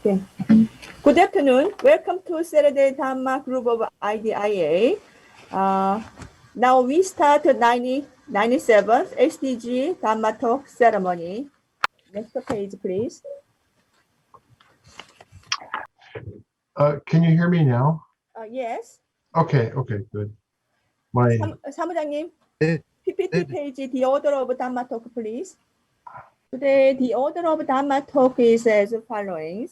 Okay. Good afternoon. Welcome to Saturday Dharma group of IDIA. Now we start the 97th SDG Dharma talk ceremony. Next page, please. Can you hear me now? Yes. Okay, good. 사무장님, PPT page, the order of Dharma talk, please. Today, the order of Dharma talk is as following.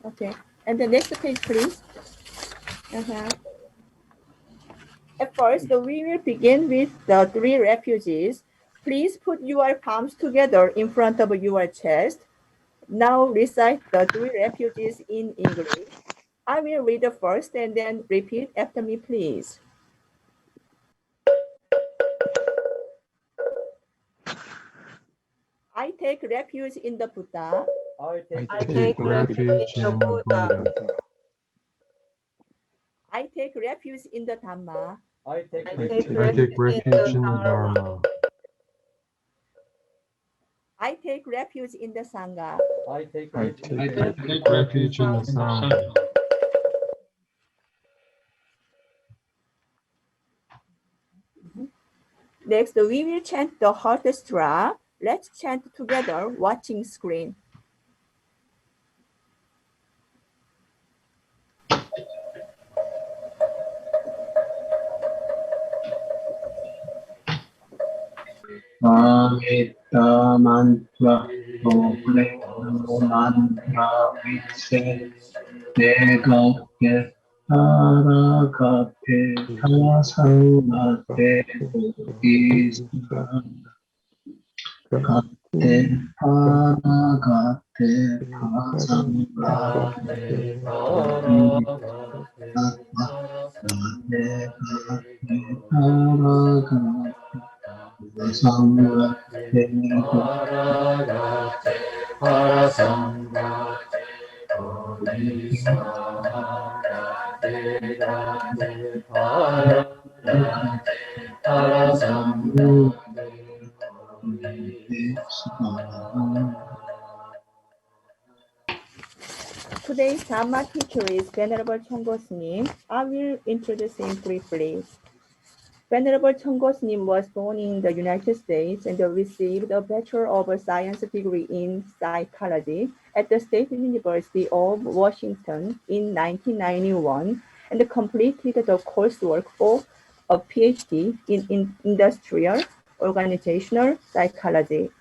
Okay, and the next page, please. At first, we will begin with the three refugees. Please put your palms together in front of your chest. Now recite the three refugees in English. I will read the first and then repeat after me, please. I take refuge in the Buddha. I take refuge in the Buddha. I take refuge in the Dhamma. I take refuge in the Dharma. I take refuge in the Sangha. I take refuge in the Sangha. Next, we will chant the heart sutra. Let's chant together, watching screen. Amita mantra doble mantra vitse negate aragate tamasangate bodhisattva gate aragate tamasangate Today's Dharma teacher is Venerable Chong Go Sunim. I will introduce him briefly. Venerable Chong Go Sunim was born in the United States and received a Bachelor of Science degree in psychology at the State University of Washington in 1991 and completed the coursework for a PhD in industrial organizational psychology.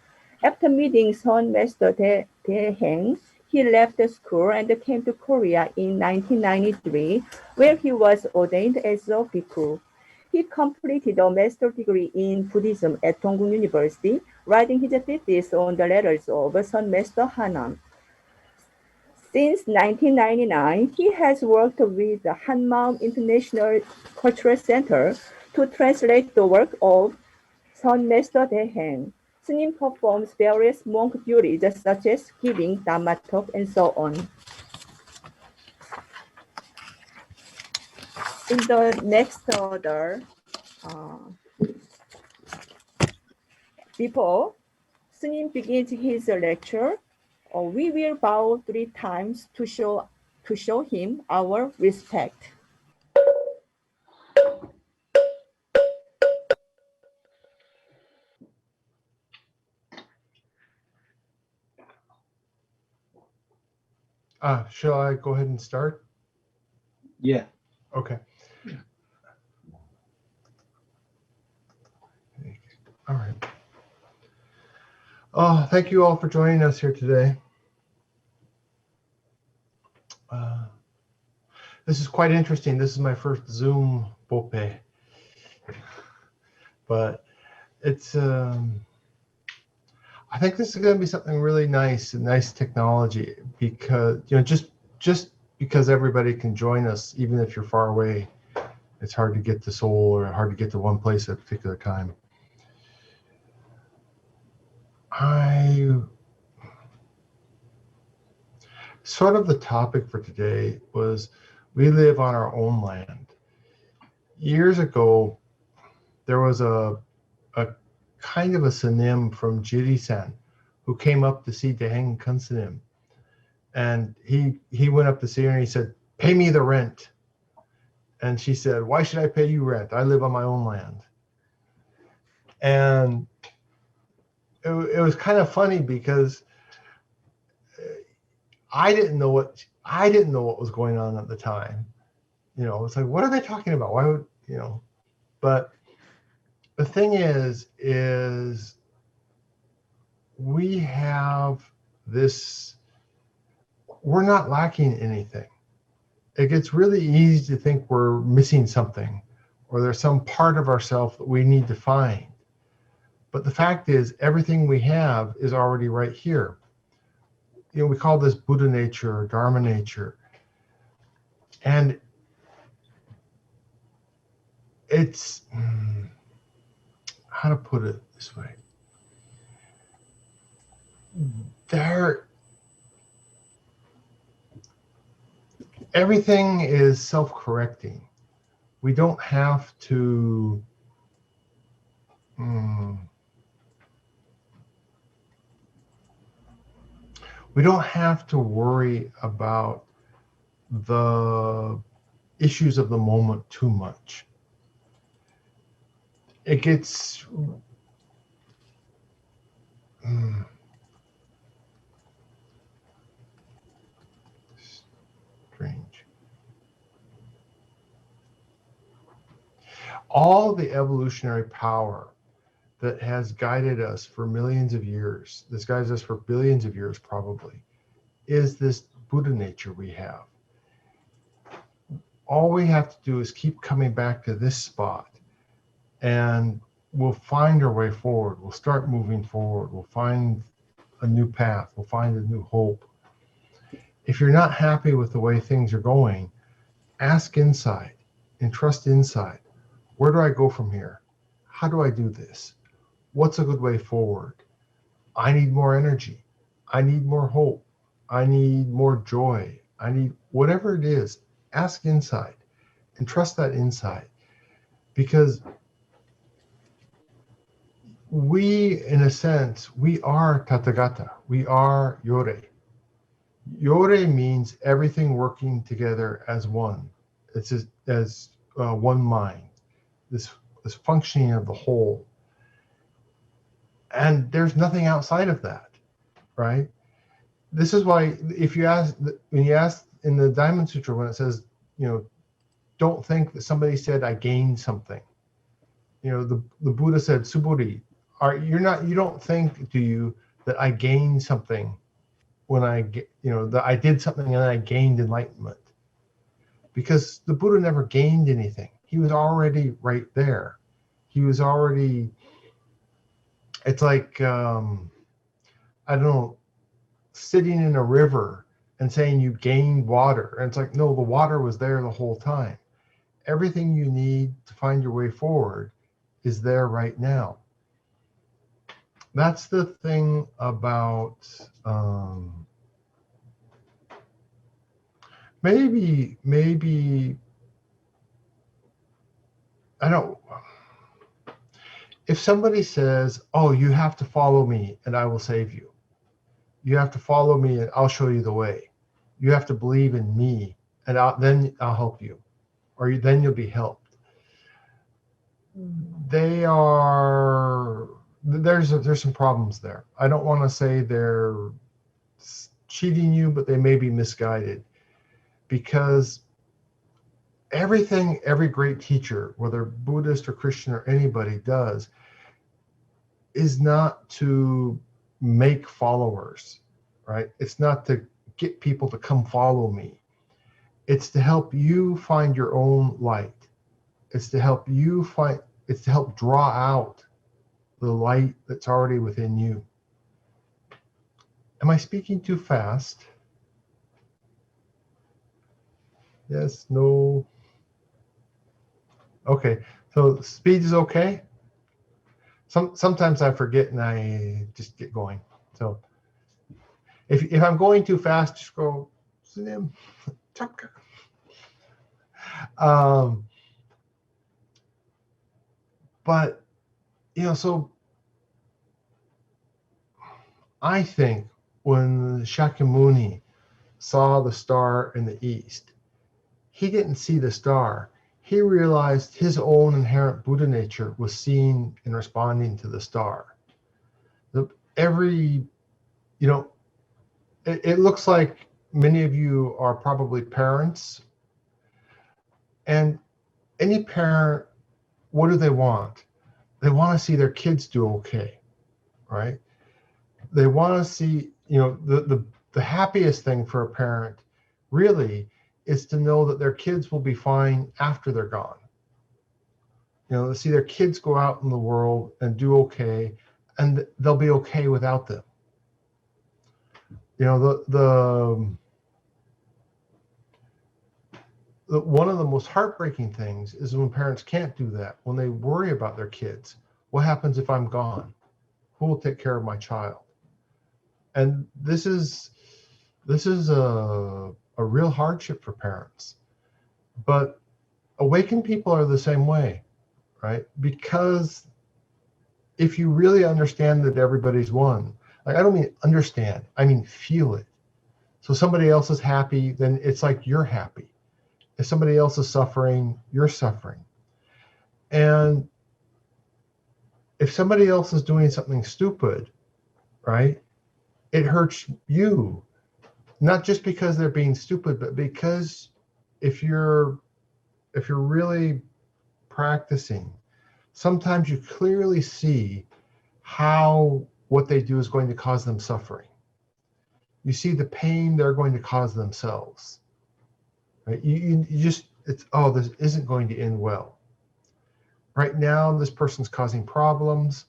After meeting Son Master Daeheng, he left school and came to Korea in 1993, where he was ordained as a bhikkhu. He completed a master's degree in Buddhism at Dongguk University, writing his thesis on the letters of Son Master Hanmaum. Since 1999, he has worked with the Hanmaum International Cultural Center to translate the work of Son Master Daeheng. Sunim performs various monk duties such as giving Dharma talk and so on. In the next order, before Sunim begins his lecture, we will bow 3 times to show him our respect. Shall I go ahead and start? Yeah. Okay. All right. Thank you all for joining us here today. This is quite interesting. This is my first Zoom Bopé. But it's, I think this is going to be something really nice technology, because, just because everybody can join us, even if you're far away, it's hard to get to Seoul or hard to get to one place at a particular time. Sort of the topic for today was, we live on our own land. Years ago, there was a kind of a Sunim from Jirisan who came up to see Deheng Kunsunim. And he went up to see her and he said, "Pay me the rent." And she said, "Why should I pay you rent? I live on my own land." And it was kind of funny because I didn't know what was going on at the time. You know, it's like, what are they talking about? Why would, you know? But the thing is we have this, we're not lacking anything. It gets really easy to think we're missing something or there's some part of ourselves that we need to find. But the fact is, everything we have is already right here. You know, we call this Buddha nature or Dharma nature. And it's, how to put it this way? Everything is self-correcting. We don't have to we don't have to worry about the issues of the moment too much. It gets strange. All the evolutionary power that has guided us for millions of years, this guides us for billions of years probably, is this Buddha nature we have. All we have to do is keep coming back to this spot and we'll find our way forward. We'll start moving forward. We'll find a new path. We'll find a new hope. If you're not happy with the way things are going, ask inside and trust inside. Where do I go from here? How do I do this? What's a good way forward? I need more energy. I need more hope. I need more joy. I need whatever it is. Ask inside and trust that inside. Because we, in a sense, we are Tathagata. We are Yore. Yore means everything working together as one. It's as one mind. This functioning of the whole. And there's nothing outside of that, right? This is why when you ask in the Diamond Sutra, when it says, you know, don't think that somebody said I gained something. You know, the Buddha said, Subodhi, you don't think, do you, that I gained something when that I did something and I gained enlightenment? Because the Buddha never gained anything. He was already right there. He was already, it's like, I don't know, sitting in a river and saying you gained water. And it's like, no, the water was there the whole time. Everything you need to find your way forward is there right now. That's the thing about maybe I don't. If somebody says, "Oh, you have to follow me and I will save you. You have to follow me and I'll show you the way. You have to believe in me and then I'll help you, or then you'll be helped." There's some problems there. I don't want to say they're cheating you, but they may be misguided, because everything every great teacher, whether Buddhist or Christian or anybody, does is not to make followers, right? It's not to get people to come follow me. It's to help you find your own light. It's to help draw out the light that's already within you. Am I speaking too fast? Yes, no. Okay, so speed is okay. Sometimes I forget and I just get going. So if I'm going too fast, just go Sunim. But so I think when Shakyamuni saw the star in the east, he didn't see the star. He realized his own inherent Buddha nature was seeing and responding to the star. Every, you know, it looks like many of you are probably parents, and any parent, what do they want? They want to see their kids do okay, right? They want to see, you know, the happiest thing for a parent really is to know that their kids will be fine after they're gone. You know, to see their kids go out in the world and do okay, and they'll be okay without them. You know, the one of the most heartbreaking things is when parents can't do that, when they worry about their kids. What happens if I'm gone? Who will take care of my child? And this is a real hardship for parents. But awakened people are the same way, right? Because if you really understand that everybody's one, like, I don't mean understand, I mean feel it. So somebody else is happy, then it's like you're happy. If somebody else is suffering, you're suffering. And if somebody else is doing something stupid, right, it hurts you, not just because they're being stupid, but because if you're really practicing, sometimes you clearly see how what they do is going to cause them suffering. You see the pain they're going to cause themselves. Right? You just, it's, oh, this isn't going to end well. Right now, this person's causing problems,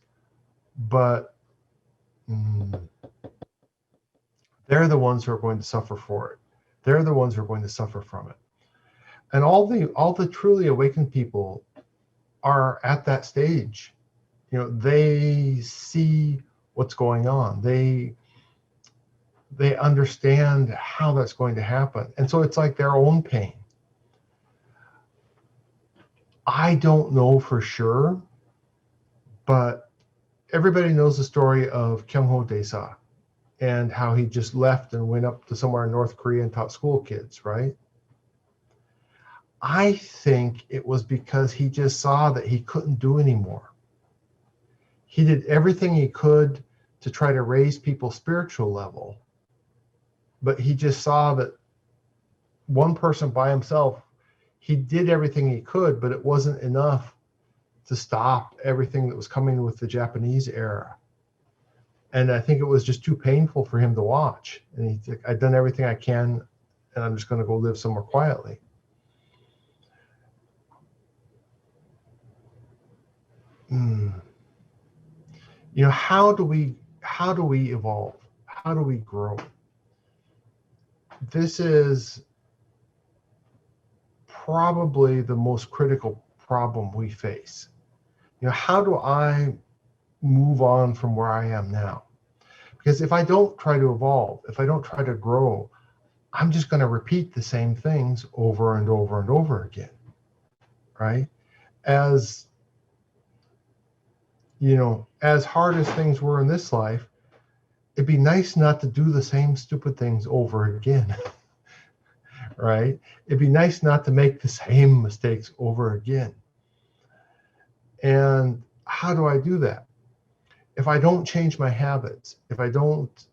but they're the ones who are going to suffer for it. They're the ones who are going to suffer from it. And all the truly awakened people are at that stage. You know, they see what's going on. They understand how that's going to happen. And so it's like their own pain. I don't know for sure, but everybody knows the story of Kyungho Desa and how he just left and went up to somewhere in North Korea and taught school kids, right? I think it was because he just saw that he couldn't do anymore. He did everything he could to try to raise people's spiritual level, but he just saw that one person by himself, he did everything he could, but it wasn't enough to stop everything that was coming with the Japanese era. And I think it was just too painful for him to watch. And he's like, I've done everything I can, and I'm just going to go live somewhere quietly. You know, how do we evolve? How do we grow? This is probably the most critical problem we face. You know, how do I move on from where I am now? Because if I don't try to evolve, if I don't try to grow, I'm just going to repeat the same things over and over and over again, right? As you know, as hard as things were in this life, it'd be nice not to do the same stupid things over again, right? It'd be nice not to make the same mistakes over again. And how do I do that? If I don't change my habits, if I don't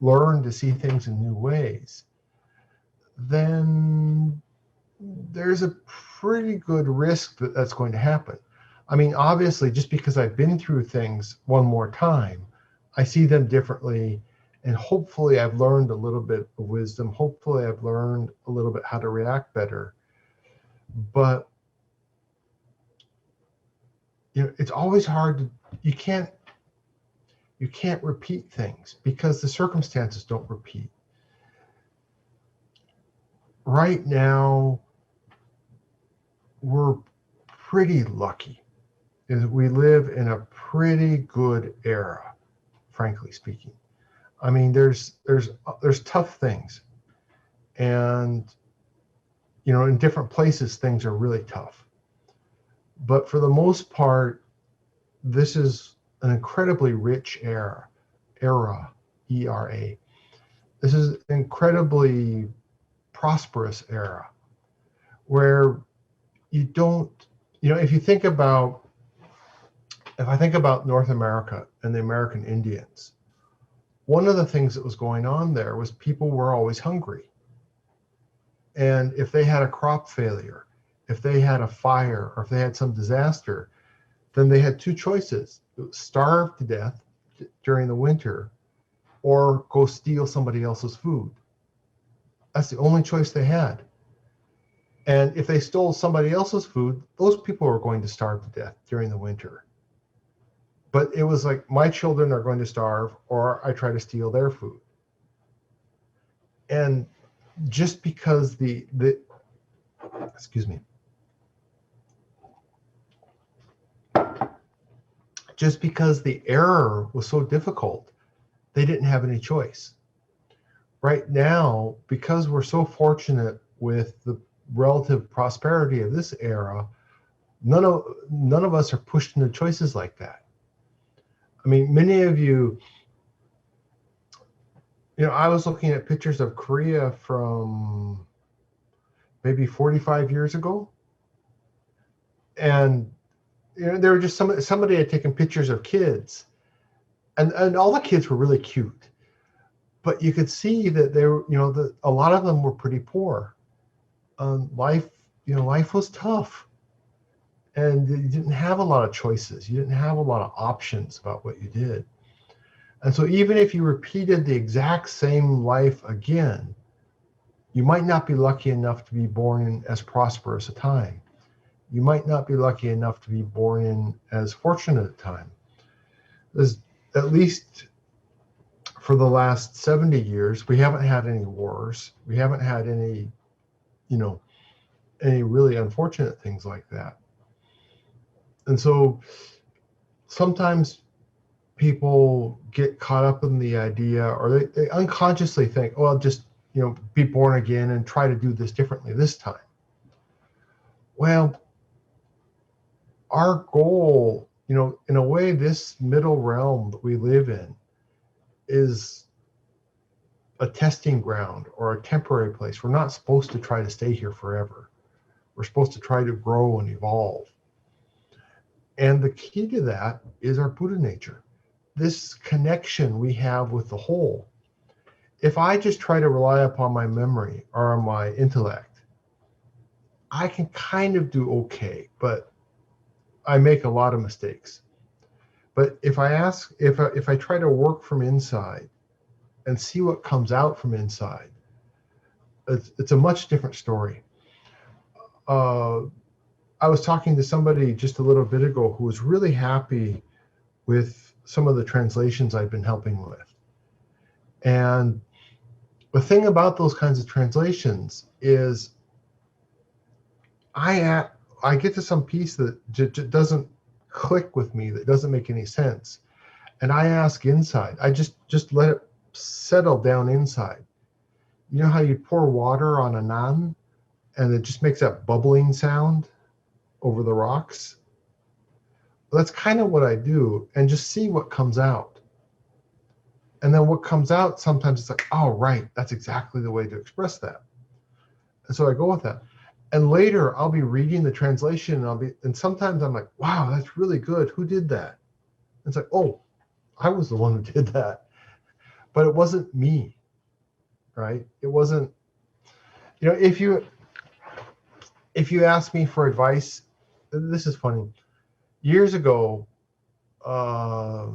learn to see things in new ways, then there's a pretty good risk that that's going to happen. I mean, obviously, just because I've been through things one more time, I see them differently, and hopefully I've learned a little bit of wisdom. Hopefully I've learned a little bit how to react better. But you know, it's always hard to, you can't repeat things because the circumstances don't repeat. Right now, we're pretty lucky. We live in a pretty good era, frankly speaking. I mean, there's tough things, and you know, in different places things are really tough. But for the most part, this is an incredibly rich era. era, E-R-A. This is an incredibly prosperous era where you don't, if I think about North America and the American Indians, one of the things that was going on there was people were always hungry. And if they had a crop failure, if they had a fire, or if they had some disaster, then they had two choices: starve to death during the winter, or go steal somebody else's food. That's the only choice they had. And if they stole somebody else's food, those people were going to starve to death during the winter. But it was like, my children are going to starve, or I try to steal their food. And just because just because the error was so difficult, they didn't have any choice. Right now, because we're so fortunate with the relative prosperity of this era, none of us are pushed into choices like that. I mean, many of you, I was looking at pictures of Korea from maybe 45 years ago, and there were just somebody had taken pictures of kids, and all the kids were really cute, but you could see that they were, a lot of them were pretty poor. Life was tough, and you didn't have a lot of choices. You didn't have a lot of options about what you did. And so even if you repeated the exact same life again, you might not be lucky enough to be born in as prosperous a time. You might not be lucky enough to be born in as fortunate a time. There's, at least for the last 70 years, we haven't had any wars. We haven't had any, any really unfortunate things like that. And so sometimes people get caught up in the idea, or they unconsciously think, oh, I'll just, be born again and try to do this differently this time. Well, our goal, in a way, this middle realm that we live in is a testing ground or a temporary place. We're not supposed to try to stay here forever. We're supposed to try to grow and evolve. And the key to that is our Buddha nature, this connection we have with the whole. If I just try to rely upon my memory or my intellect, I can kind of do okay, but I make a lot of mistakes. But if I try to work from inside and see what comes out from inside, it's a much different story. I was talking to somebody just a little bit ago who was really happy with some of the translations I've been helping with. And the thing about those kinds of translations is I get to some piece that doesn't click with me, that doesn't make any sense. And I ask inside, I just let it settle down inside. You know how you pour water on a naan and it just makes that bubbling sound over the rocks? Well, that's kind of what I do, and just see what comes out. And then what comes out, sometimes it's like, oh, right, that's exactly the way to express that. And so I go with that. And later I'll be reading the translation and sometimes I'm like, wow, that's really good. Who did that? And it's like, oh, I was the one who did that. But it wasn't me, right? It wasn't, if you ask me for advice, this is funny. Years ago, a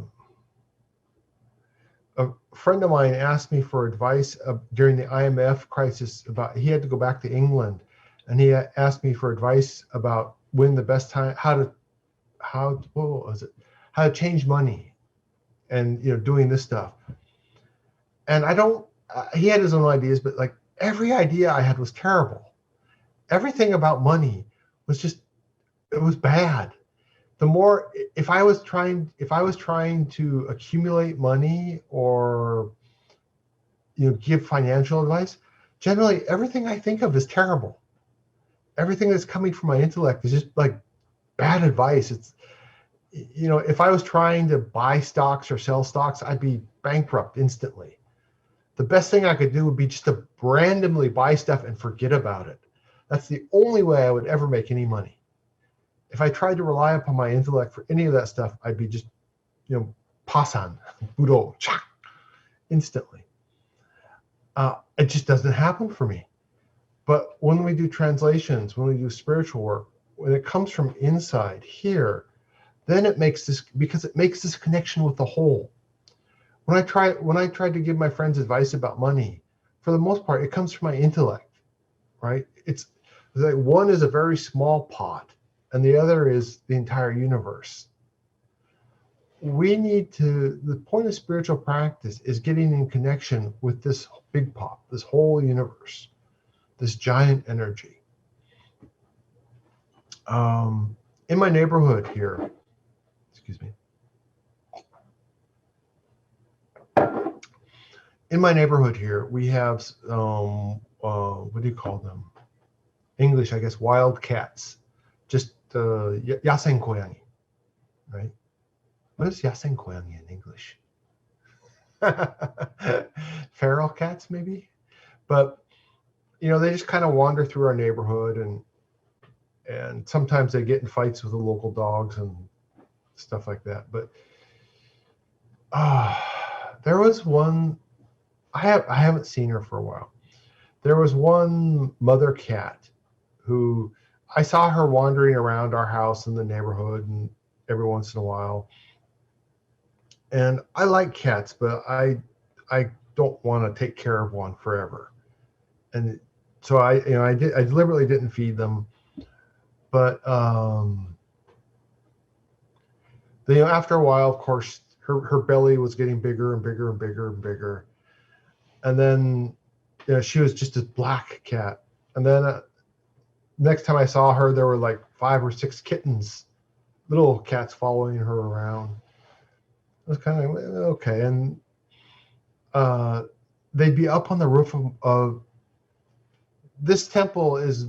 friend of mine asked me for advice during the IMF crisis. He had to go back to England, and he asked me for advice about when the best time, how to change money, and doing this stuff. And he had his own ideas, but like every idea I had was terrible. Everything about money was it was bad. The more, if I was trying to accumulate money or give financial advice, generally everything I think of is terrible. Everything that's coming from my intellect is just like bad advice. you know, if I was trying to buy stocks or sell stocks, I'd be bankrupt instantly. The best thing I could do would be just to randomly buy stuff and forget about it. That's the only way I would ever make any money. If I tried to rely upon my intellect for any of that stuff, I'd be just, you know, pasan, budo, chak, instantly. It just doesn't happen for me. But when we do translations, when we do spiritual work, when it comes from inside here, then it makes this, because it makes this connection with the whole. When I tried to give my friends advice about money, for the most part, it comes from my intellect, right? It's like one is a very small pot, and the other is the entire universe. We need to, the point of spiritual practice is getting in connection with this big pot, this whole universe, this giant energy. In my neighborhood here, excuse me. In my neighborhood here, we have, what do you call them? English, I guess, wild cats. Just 야생 고양이, right? What is 야생 고양이 in English? Feral cats, maybe? But, you know, they just kind of wander through our neighborhood, and sometimes they get in fights with the local dogs and stuff like that. But there was one, I haven't seen her for a while. There was one mother cat who I saw her wandering around our house in the neighborhood and every once in a while. And I like cats, but I don't want to take care of one forever. And so I deliberately didn't feed them. But you know, after a while, of course, her belly was getting bigger and bigger and bigger and bigger. And then, you know, she was just a black cat. And then next time I saw her, there were like 5 or 6 kittens, little cats following her around. It was kind of okay. And they'd be up on the roof of this temple is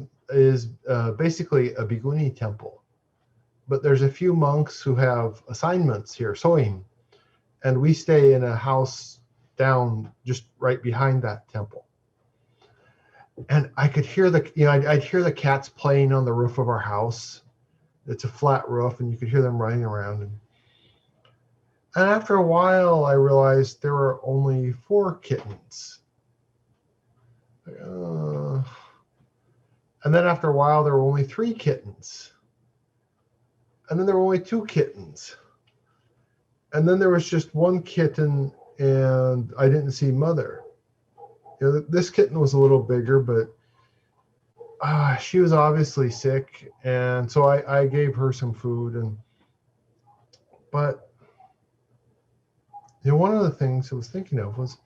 basically a bhikkhuni temple. But there's a few monks who have assignments here, soim. And we stay in a house down just right behind that temple. And I could hear I'd hear the cats playing on the roof of our house. It's a flat roof, and you could hear them running around. And after a while, I realized there were only 4 kittens. And then after a while, there were only 3 kittens. And then there were only 2 kittens. And then there was just 1 kitten, and I didn't see mother. You know, this kitten was a little bigger, but she was obviously sick, and so I gave her some food. But you know, one of the things I was thinking of was,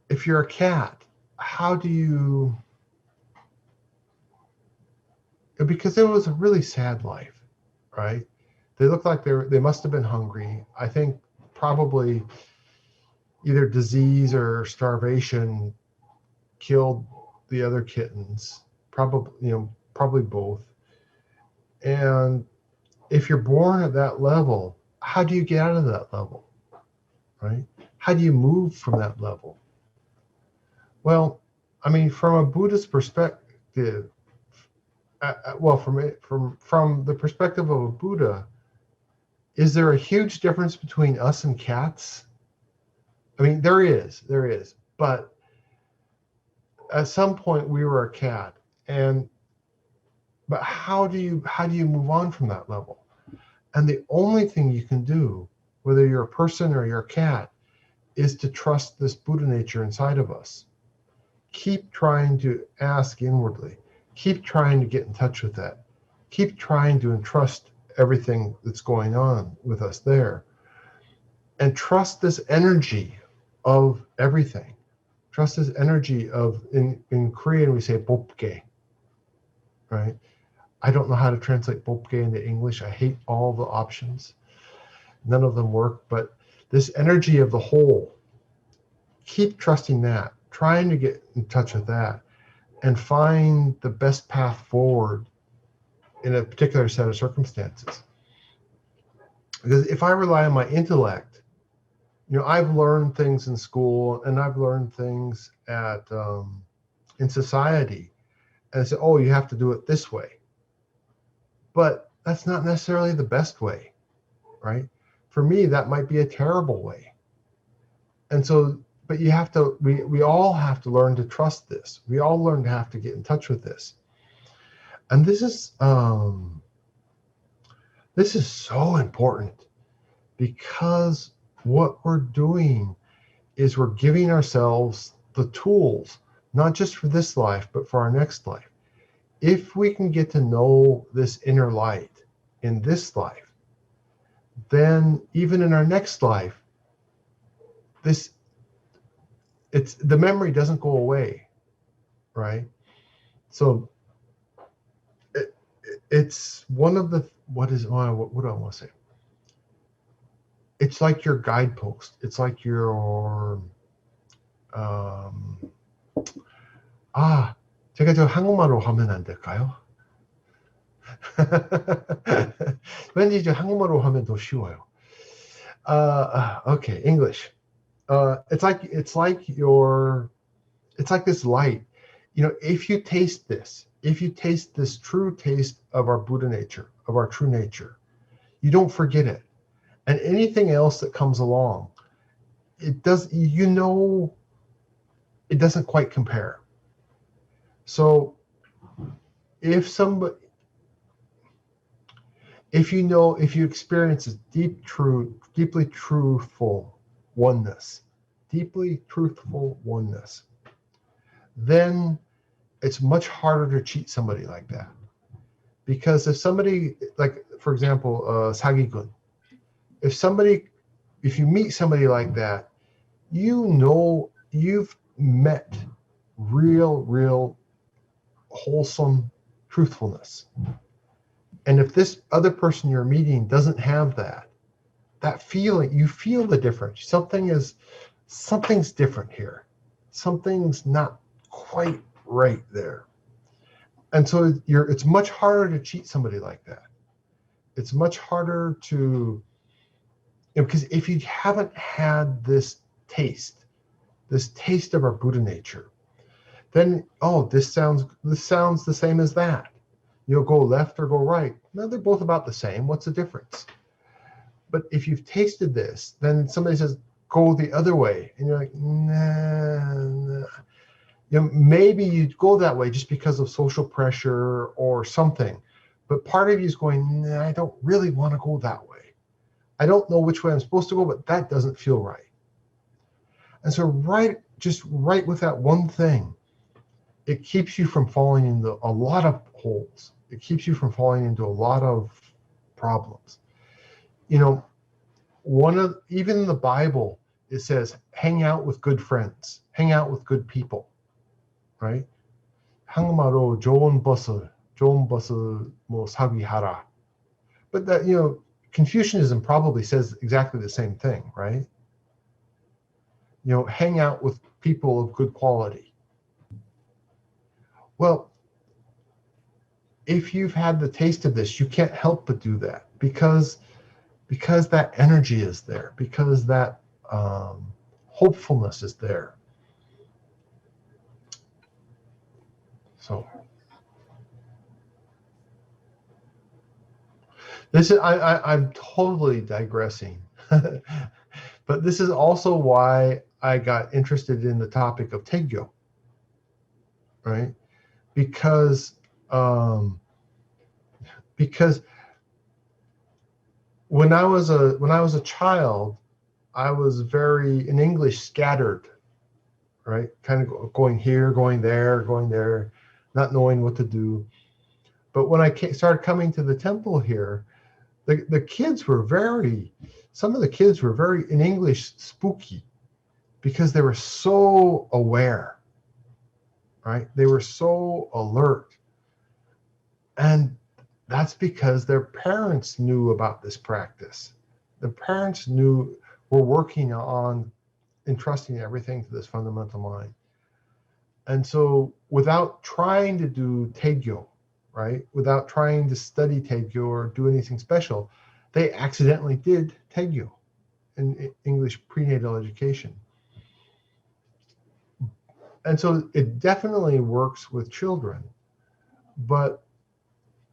if you're a cat, how do you? Because it was a really sad life, right? They looked like they must have been hungry. I think probably either disease or starvation killed the other kittens. Probably both. And if you're born at that level, how do you get out of that level, right? How do you move from that level? Well, I mean, from a Buddhist perspective, from the perspective of a Buddha, is there a huge difference between us and cats? I mean, there is, but at some point we were a cat, but how do you move on from that level? And the only thing you can do, whether you're a person or you're a cat, is to trust this Buddha nature inside of us. Keep trying to ask inwardly. Keep trying to get in touch with that. Keep trying to entrust everything that's going on with us there. And trust this energy of everything. Trust this energy of, in Korean we say bopge, right? I don't know how to translate bopge into English. I hate all the options. None of them work, but this energy of the whole, keep trusting that, trying to get in touch with that, and find the best path forward in a particular set of circumstances. Because if I rely on my intellect, I've learned things in school and I've learned things at in society, and I say, oh, you have to do it this way. But that's not necessarily the best way, right? For me, that might be a terrible way. And so, but you have to, we all have to learn to trust this. We all learn to have to get in touch with this. And this is so important, because what we're doing is we're giving ourselves the tools, not just for this life, but for our next life. If we can get to know this inner light in this life, then even in our next life, the memory doesn't go away, right? So it's one of the, what do I want to say? It's like your guidepost. It's like your 제가 저 한국말로 하면 안 될까요? 왠지 저 한국말로 하면 더 쉬워요. Okay, English. It's like this light. If you taste this true taste of our Buddha nature, of our true nature, you don't forget it. And anything else that comes along, it doesn't quite compare. So if you experience a deeply truthful oneness, then it's much harder to cheat somebody like that. Because if somebody, like, for example, 사기꾼, if you meet somebody like that, you've met real wholesome truthfulness. And if this other person you're meeting doesn't have that feeling, you feel the difference. Something's different here. Something's not quite right there. And so it's much harder to cheat somebody like that. It's much harder to, because if you haven't had this taste of our Buddha nature, then, this sounds the same as that. You'll go left or go right. No, they're both about the same. What's the difference? But if you've tasted this, then somebody says, go the other way. And you're like, nah. Maybe you go that way just because of social pressure or something. But part of you is going, nah, I don't really want to go that way. I don't know which way I'm supposed to go, but that doesn't feel right. And so right with that one thing, it keeps you from falling into a lot of holes. It keeps you from falling into a lot of problems. Even in the Bible, it says, hang out with good friends, hang out with good people, right? 한국말로 좋은 버스 뭐 사귀하라. But that, Confucianism probably says exactly the same thing, right? Hang out with people of good quality. Well, if you've had the taste of this, you can't help but do that because that energy is there, because that hopefulness is there. So this is I'm totally digressing, but this is also why I got interested in the topic of Taegyo, right? Because when I was a child, I was very in English scattered, right? Kind of going here, going there, not knowing what to do. But when I started coming to the temple here, the kids were some of the kids were very in English spooky, because they were so aware, right? They were so alert. And that's because their parents knew about this practice. The parents were working on entrusting everything to this fundamental mind. And so without trying to do Taegyo, right? Without trying to study Taegyo or do anything special, they accidentally did Taegyo in English prenatal education. And so it definitely works with children. But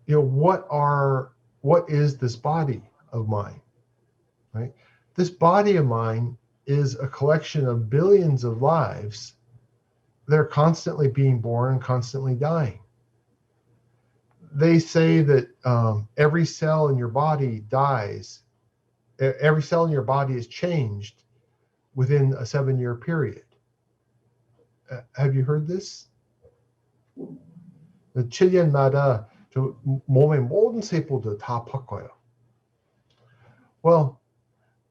what is this body of mine? Right? This body of mine is a collection of billions of lives that are constantly being born and constantly dying. They say that every cell in your body dies. Every cell in your body is changed within a 7-year period. Have you heard this? 7년마다 몸의 모든 세포도 다 바꿔요. Well,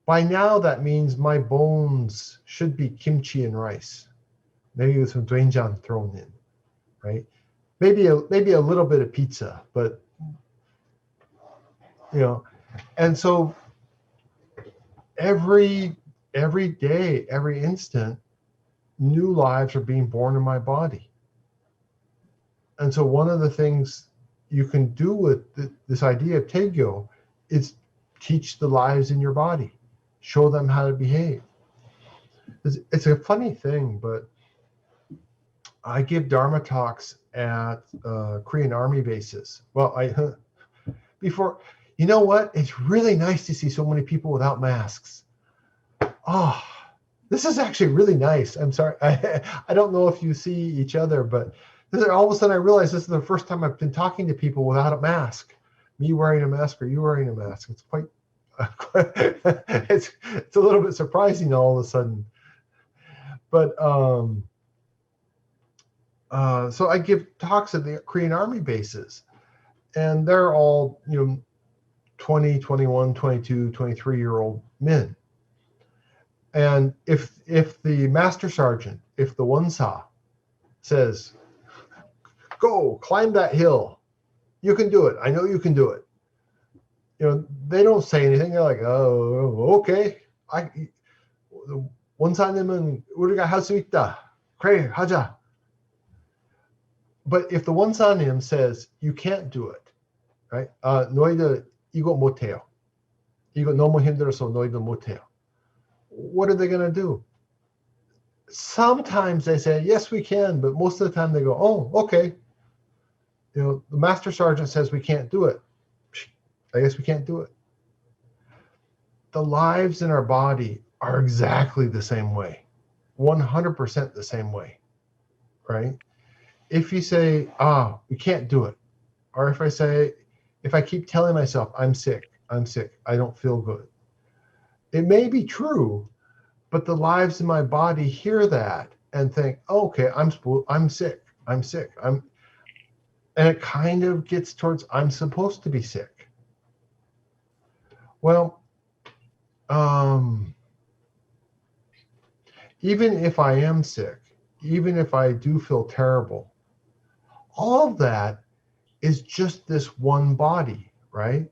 by now that means my bones should be kimchi and rice, maybe with some doenjang thrown in, right? Maybe a little bit of pizza, but and so every day, every instant, new lives are being born in my body. And so one of the things you can do with this idea of Taegyo is teach the lives in your body, show them how to behave. It's a funny thing, but I give Dharma talks at Korean Army bases. Well, before, you know what? It's really nice to see so many people without masks. Oh, this is actually really nice. I'm sorry. I don't know if you see each other, but all of a sudden I realized this is the first time I've been talking to people without a mask. Me wearing a mask or you wearing a mask. It's quite, it's a little bit surprising all of a sudden. But so I give talks at the Korean Army bases, and they're all 20, 21, 22, 23-year-old men. And if the master sergeant, if the wonsa says, go climb that hill, you can do it. I know you can do it. They don't say anything. They're like, oh, okay. 원사님은 우리가 할 수 있다. 그래, 하자. But if the 원사님 says you can't do it, right? 너희들 이거 못해요. 이거 너무 힘들어서 너희들 못해요. What are they going to do? Sometimes they say, yes, we can, but most of the time they go, oh, okay. The master sergeant says we can't do it. I guess we can't do it. The lives in our body are exactly the same way, 100% the same way, right? If you say, we can't do it, or if I keep telling myself, I'm sick, I don't feel good, it may be true, but the lives in my body hear that and think, okay, I'm sick, and it kind of gets towards, I'm supposed to be sick. Well, even if I am sick, even if I do feel terrible, all of that is just this one body, right?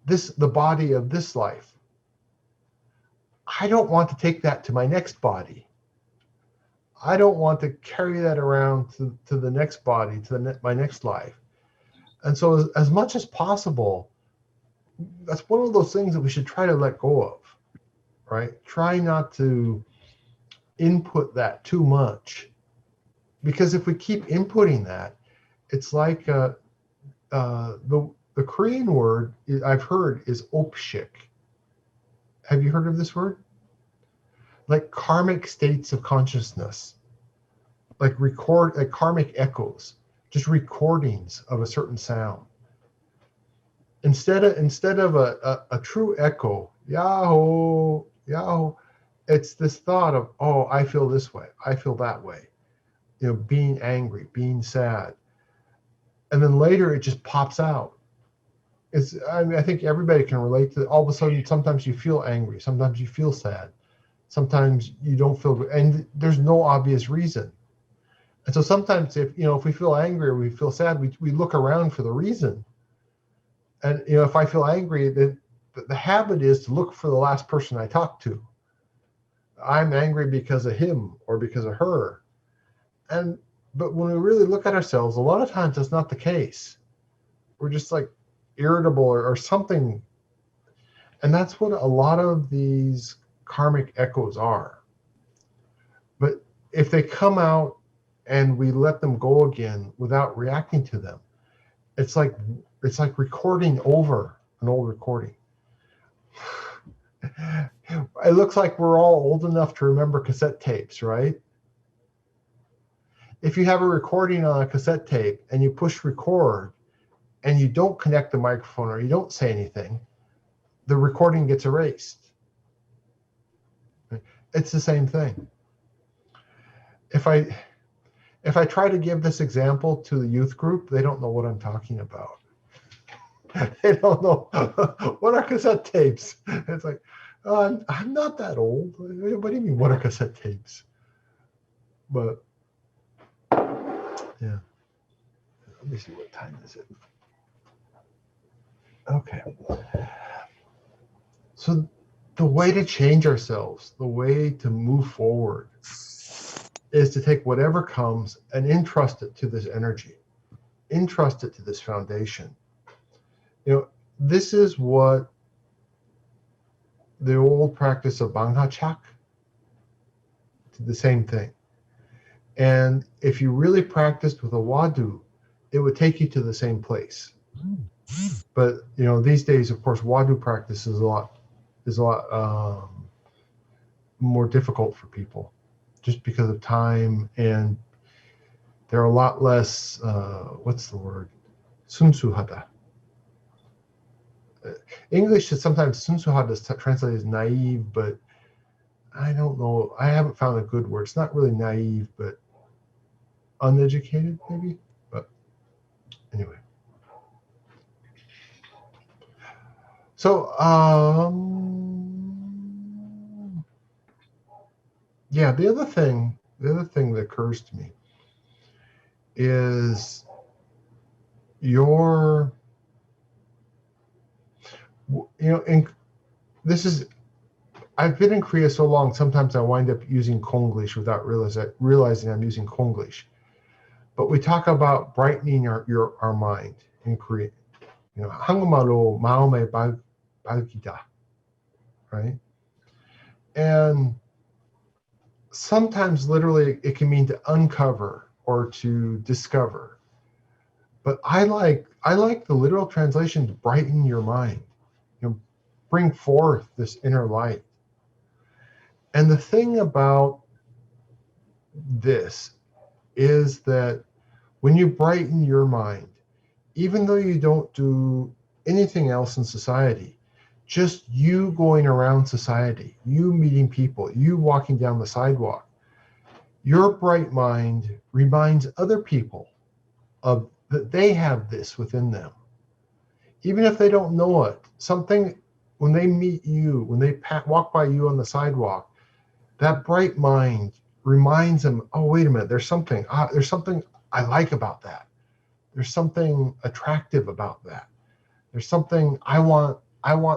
The body of this life. I don't want to take that to my next body. I don't want to carry that around to the next body, to my next life. And so as much as possible, that's one of those things that we should try to let go of, right? Try not to input that too much. Because if we keep inputting that, it's like the Korean word I've heard is opshik. Have you heard of this word? Like karmic states of consciousness, like karmic echoes, just recordings of a certain sound. Instead of a true echo, yahoo, yahoo, it's this thought of, oh, I feel this way, I feel that way, being angry, being sad, and then later it just pops out. I think everybody can relate to it. All of a sudden, sometimes you feel angry, sometimes you feel sad, sometimes you don't feel good, and there's no obvious reason. And so sometimes if we feel angry or we feel sad, we look around for the reason. And if I feel angry, the habit is to look for the last person I talked to. I'm angry because of him or because of her. But when we really look at ourselves, a lot of times that's not the case. We're just like, irritable or something. And that's what a lot of these karmic echoes are. But if they come out and we let them go again without reacting to them, it's like recording over an old recording. It looks like we're all old enough to remember cassette tapes, right? If you have a recording on a cassette tape and you push record and you don't connect the microphone or you don't say anything, the recording gets erased. It's the same thing. If I try to give this example to the youth group, they don't know what I'm talking about. They don't know what are cassette tapes. It's like, I'm not that old. What do you mean, what are cassette tapes? But yeah, let me see, what time is it? Okay. So the way to change ourselves, the way to move forward, is to take whatever comes and entrust it to this energy, entrust it to this foundation. This is what the old practice of Banghachak did, the same thing. And if you really practiced with a wadu, it would take you to the same place. But these days, of course, wadu practice is a lot more difficult for people, just because of time, and there are a lot less. What's the word? Sunsuhada. English is sometimes sunsuhada is translated as naive, but I don't know. I haven't found a good word. It's not really naive, but uneducated, maybe. But anyway. So, yeah, the other thing that occurs to me is I've been in Korea so long, sometimes I wind up using Konglish without realizing I'm using Konglish. But we talk about brightening our mind in Korean. 한국말로 마음의 밝기다, right? And sometimes literally it can mean to uncover or to discover. But I like the literal translation, to brighten your mind, bring forth this inner light. And the thing about this is that when you brighten your mind, even though you don't do anything else in society, just you going around society, you meeting people, you walking down the sidewalk, your bright mind reminds other people of that they have this within them. Even if they don't know it, something, when they meet you, when they walk by you on the sidewalk, that bright mind reminds them, oh, wait a minute, there's something I like about that. There's something attractive about that. There's something I want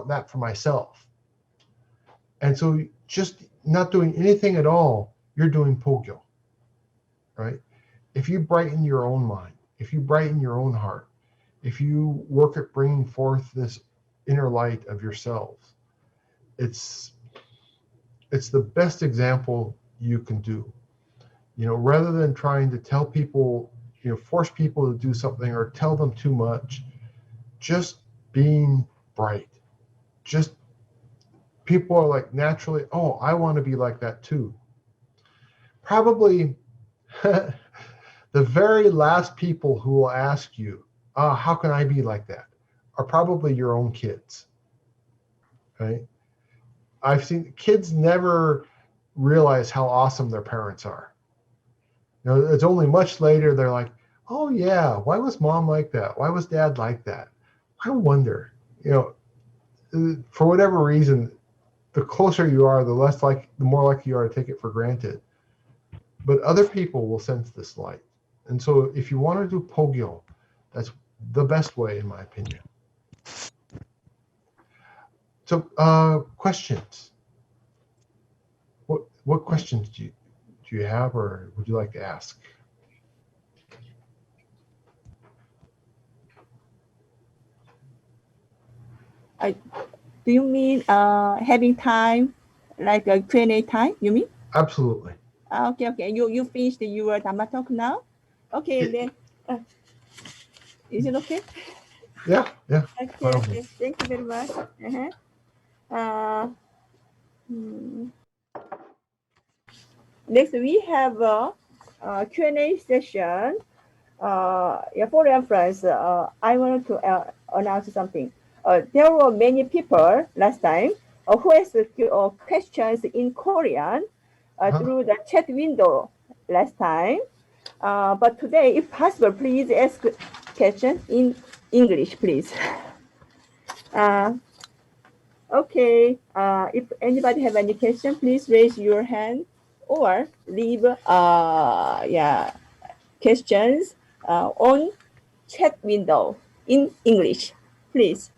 that for myself. And so just not doing anything at all, you're doing pogyo, right? If you brighten your own mind, if you brighten your own heart, if you work at bringing forth this inner light of yourselves, it's the best example you can do. Rather than trying to tell people, force people to do something or tell them too much, just being bright. Just people are like naturally, oh, I want to be like that too. Probably the very last people who will ask you, how can I be like that, are probably your own kids, right? I've seen kids never realize how awesome their parents are. It's only much later they're like, oh yeah, why was mom like that? Why was dad like that? I wonder, for whatever reason, the closer you are, the more likely you are to take it for granted. But other people will sense this light. And so if you want to do pogyo, that's the best way, in my opinion. So questions. What questions do you have, or would you like to ask? Do you mean having time, like a Q&A time, you mean? Absolutely. Okay. You finished your Dharma talk now? Okay, then. Is it okay? Yeah. Okay. Thank you very much. Next, we have a Q&A session. For reference, I want to announce something. There were many people last time who asked questions in Korean through the chat window last time. But today, if possible, please ask questions in English, please. Okay. If anybody have any question, please raise your hand or leave questions on chat window in English, please.